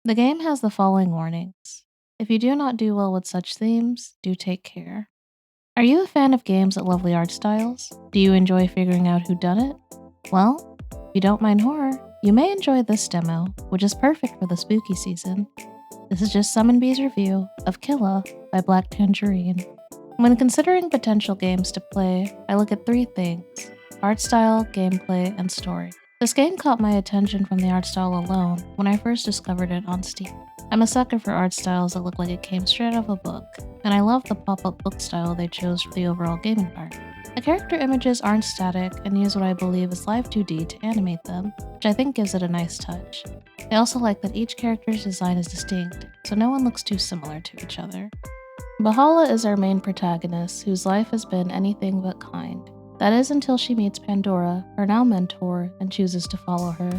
The game has the following warnings. If you do not do well with such themes, do take care. Are you a fan of games with lovely art styles? Do you enjoy figuring out who done it? Well, if you don't mind horror, you may enjoy this demo, which is perfect for the spooky season. This is just Summon Bee's review of KILLA by Black Tangerine. When considering potential games to play, I look at three things: art style, gameplay, and story. This game caught my attention from the art style alone when I first discovered it on Steam. I'm a sucker for art styles that look like it came straight out of a book, and I love the pop-up book style they chose for the overall game environment. The character images aren't static and use what I believe is live 2D to animate them, which I think gives it a nice touch. I also like that each character's design is distinct, so no one looks too similar to each other. Valhalla is our main protagonist, whose life has been anything but kind. That is until she meets Pandora, her now mentor, and chooses to follow her.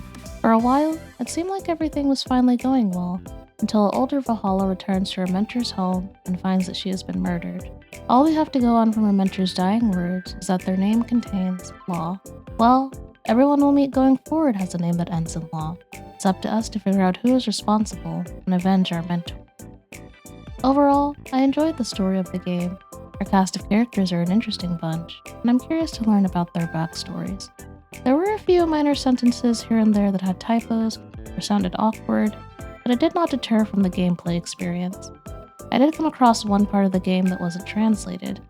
For a while, it seemed like everything was finally going well, until older Valhalla returns to her mentor's home and finds that she has been murdered. All we have to go on from her mentor's dying words is that their name contains law. Well, everyone we'll meet going forward has a name that ends in law. It's up to us to figure out who is responsible and avenge our mentor. Overall, I enjoyed the story of the game. Our cast of characters are an interesting bunch, and I'm curious to learn about their backstories. There were a few minor sentences here and there that had typos or sounded awkward, but it did not deter from the gameplay experience. I did come across one part of the game that wasn't translated.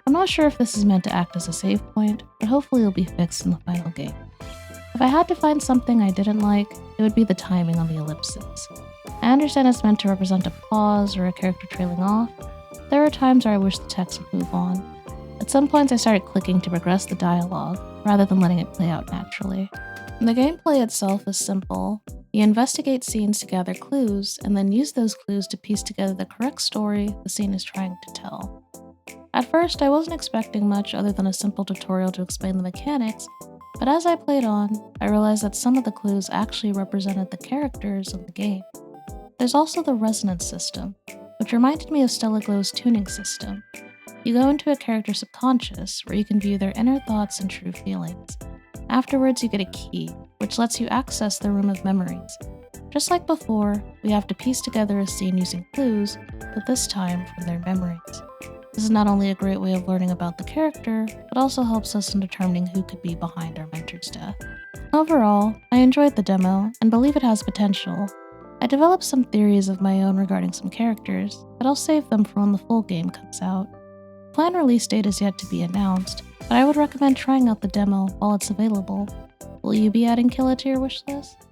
I'm not sure if this is meant to act as a save point, but hopefully it'll be fixed in the final game. If I had to find something I didn't like, it would be the timing on the ellipses. I understand it's meant to represent a pause or a character trailing off. There are times where I wish the text would move on. At some points I started clicking to progress the dialogue, rather than letting it play out naturally. The gameplay itself is simple. You investigate scenes to gather clues, and then use those clues to piece together the correct story the scene is trying to tell. At first, I wasn't expecting much other than a simple tutorial to explain the mechanics, but as I played on, I realized that some of the clues actually represented the characters of the game. There's also the resonance system, which reminded me of Stella Glow's tuning system. You go into a character's subconscious, where you can view their inner thoughts and true feelings. Afterwards, you get a key, which lets you access the room of memories. Just like before, we have to piece together a scene using clues, but this time from their memories. This is not only a great way of learning about the character, but also helps us in determining who could be behind our mentor's death. Overall, I enjoyed the demo and believe it has potential. I developed some theories of my own regarding some characters, but I'll save them for when the full game comes out. The planned release date is yet to be announced, but I would recommend trying out the demo while it's available. Will you be adding KILLA to your wishlist?